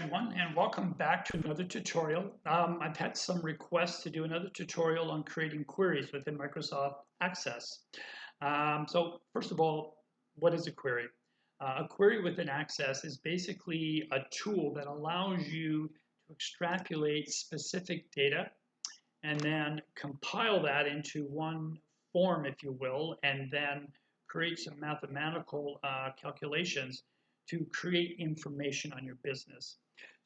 everyone, and welcome back to another tutorial. I've had some requests to do another tutorial on creating queries within Microsoft Access. So first of all, what is a query? A query within Access is basically a tool that allows you to extrapolate specific data and then compile that into one form, if you will, and then create some mathematical calculations to create information on your business.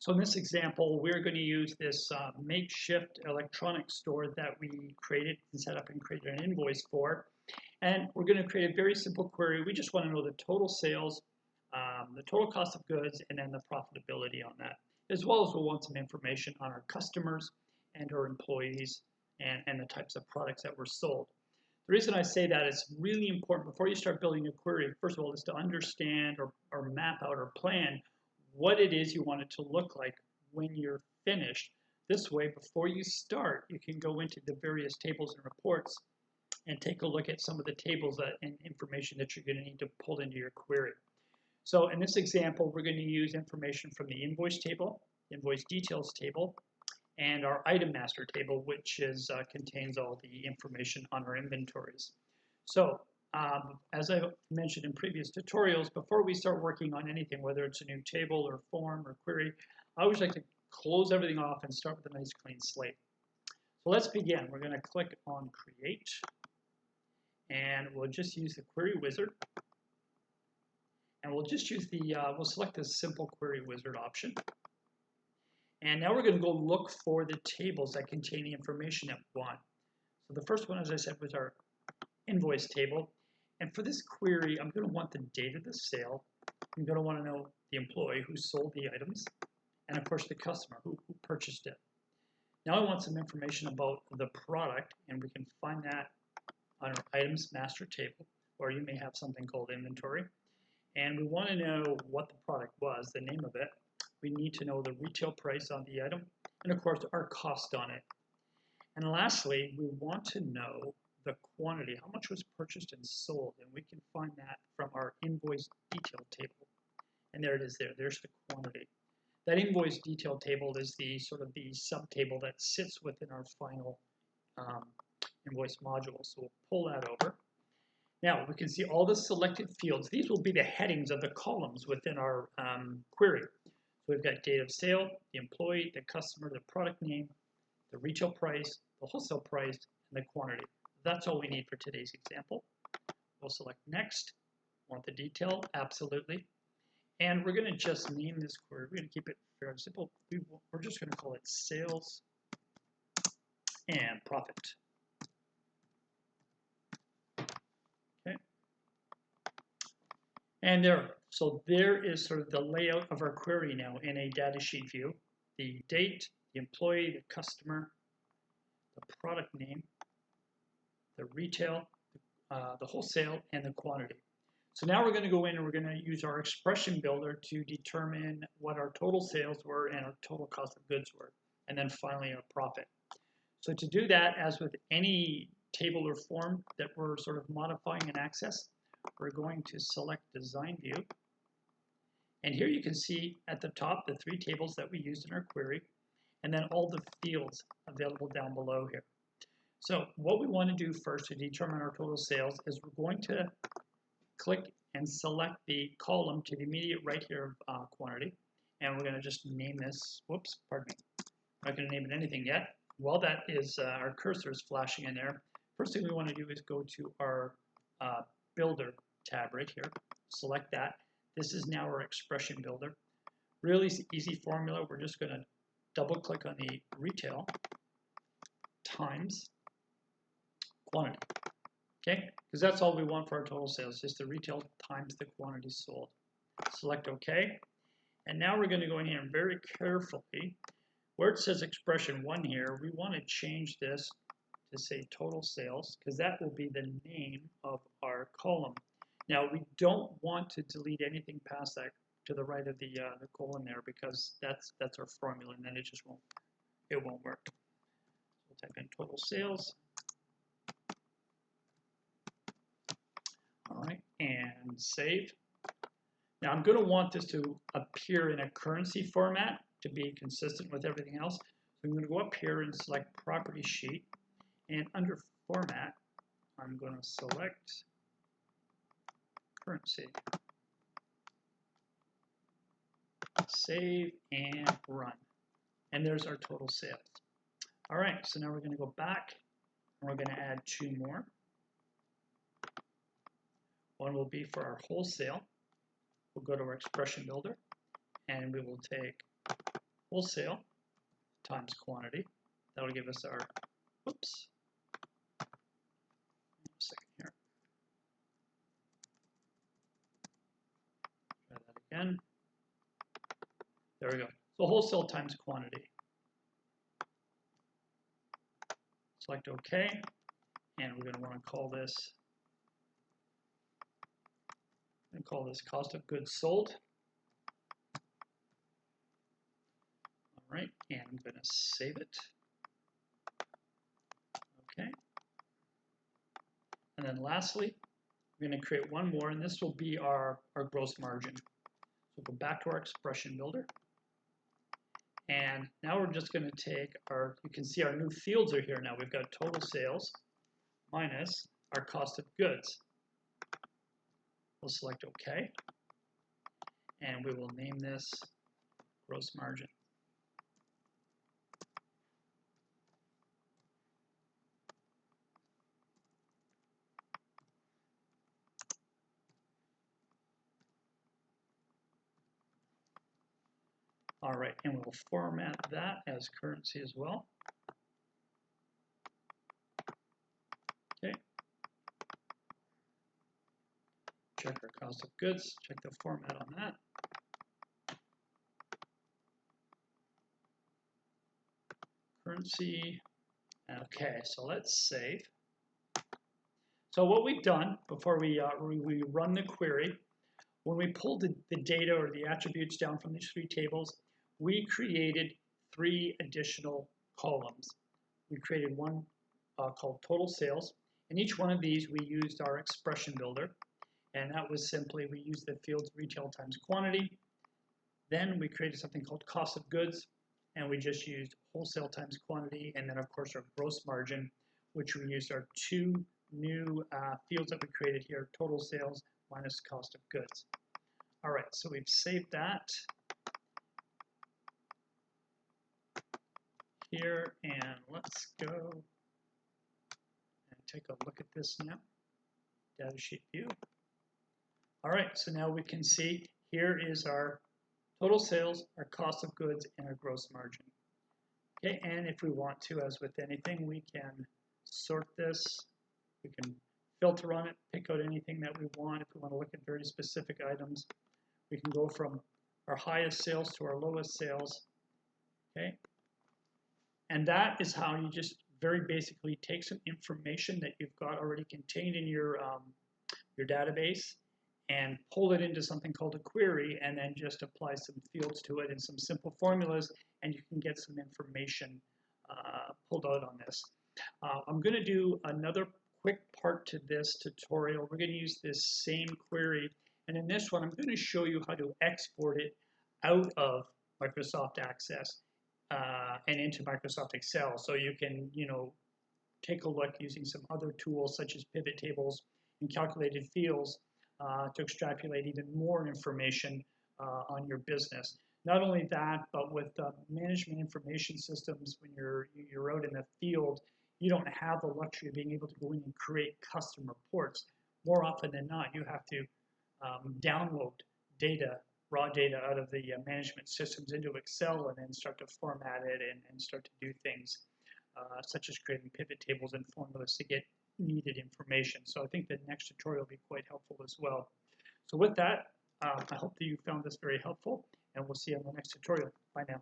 So in this example, we're going to use this makeshift electronic store that we created and set up and created an invoice for. And we're going to create a very simple query. We just want to know the total sales, the total cost of goods, and then the profitability on that, as well as we'll want some information on our customers and our employees and the types of products that were sold. The reason I say that is really important before you start building a query, first of all, is to understand or map out or plan what it is you want it to look like when you're finished. This way, before you start, you can go into the various tables and reports and take a look at some of the tables and information that you're going to need to pull into your query. So in this example, we're going to use information from the invoice table, invoice details table, and our item master table, which contains all the information on our inventories. So as I mentioned in previous tutorials, before we start working on anything, whether it's a new table or form or query, I always like to close everything off and start with a nice clean slate. So let's begin. We're going to click on Create, and we'll just use the Query Wizard. And we'll just use we'll select the Simple Query Wizard option. And now we're going to go look for the tables that contain the information that we want. So the first one, as I said, was our invoice table. And for this query, I'm going to want the date of the sale. I'm going to want to know the employee who sold the items, and of course the customer who purchased it. Now I want some information about the product, and we can find that on our items master table, or you may have something called inventory. And we want to know what the product was, the name of it. We need to know the retail price on the item, and of course our cost on it. And lastly, we want to know the quantity, how much was purchased and sold, and we can find that from our invoice detail table. And there it is there, there's the quantity. That invoice detail table is the sort of the subtable that sits within our final invoice module. So we'll pull that over. Now we can see all the selected fields. These will be the headings of the columns within our query. So we've got date of sale, the employee, the customer, the product name, the retail price, the wholesale price, and the quantity. That's all we need for today's example. We'll select next. Want the detail? Absolutely. And we're going to just name this query. We're going to keep it fairly simple. We're just going to call it sales and profit. Okay. And so there is sort of the layout of our query now in a data sheet view. The date, the employee, the customer, the product name, the retail, the wholesale, and the quantity. So now we're going to go in and we're going to use our expression builder to determine what our total sales were and our total cost of goods were, and then finally our profit. So to do that, as with any table or form that we're sort of modifying in Access, we're going to select Design View. And here you can see at the top the three tables that we used in our query, and then all the fields available down below here. So what we want to do first to determine our total sales is we're going to click and select the column to the immediate right here of quantity. And we're going to just name this, whoops, pardon me. I'm not going to name it anything yet. While that is, our cursor is flashing in there, first thing we want to do is go to our Builder tab right here. Select that. This is now our expression builder. Really easy formula. We're just going to double click on the retail times quantity. Okay, because that's all we want for our total sales, just the retail times the quantity sold. Select OK. And now we're going to go in here and very carefully, where it says expression 1 here, we want to change this to say total sales, because that will be the name of our column. Now we don't want to delete anything past that to the right of the colon there, because that's our formula, and then it just won't work. We'll type in total sales. All right, and save. Now I'm going to want this to appear in a currency format. to be consistent with everything else. So I'm going to go up here and select Property Sheet, and under Format, I'm going to select Currency. Save and run. And there's our total sales. All right, so now we're going to go back and we're going to add 2 more. One will be for our wholesale. We'll go to our expression builder and we will take wholesale times quantity. That will give us our, oops, a second here. Try that again. There we go. So wholesale times quantity. Select OK, and we're going to want to call this, cost of goods sold. All right, and I'm going to save it. Okay. And then lastly, we're going to create one more, and this will be our gross margin. So go back to our expression builder. And now we're just going to take our, you can see our new fields are here now. We've got total sales minus our cost of goods. We'll select OK. And we will name this gross margin. All right, and we'll format that as currency as well. Okay. Check our cost of goods, check the format on that. Currency. Okay, so let's save. So what we've done before we run the query, when we pulled the data or the attributes down from these 3 tables, we created 3 additional columns. We created one called total sales. In each one of these, we used our expression builder. And that was simply, we used the fields retail times quantity. Then we created something called cost of goods. And we just used wholesale times quantity. And then, of course, our gross margin, which we used our 2 new fields that we created here, total sales minus cost of goods. All right, so we've saved that here, and let's go and take a look at this now. Data sheet view. All right, so now we can see here is our total sales, our cost of goods, and our gross margin. Okay, and if we want to, as with anything, we can sort this. We can filter on it, pick out anything that we want. If we want to look at very specific items, we can go from our highest sales to our lowest sales. Okay, and that is how you just very basically take some information that you've got already contained in your database and pull it into something called a query, and then just apply some fields to it and some simple formulas, and you can get some information pulled out on this. I'm going to do another quick part to this tutorial. We're going to use this same query, and in this one I'm going to show you how to export it out of Microsoft Access and into Microsoft Excel, so you can, take a look using some other tools such as pivot tables and calculated fields to extrapolate even more information on your business. Not only that, but with management information systems, when you're out in the field, you don't have the luxury of being able to go in and create custom reports. More often than not, you have to download data, raw data out of the management systems into Excel, and then start to format it and start to do things such as creating pivot tables and formulas to get needed information. So I think the next tutorial will be quite helpful as well. So with that, I hope that you found this very helpful, and we'll see you on the next tutorial. Bye now.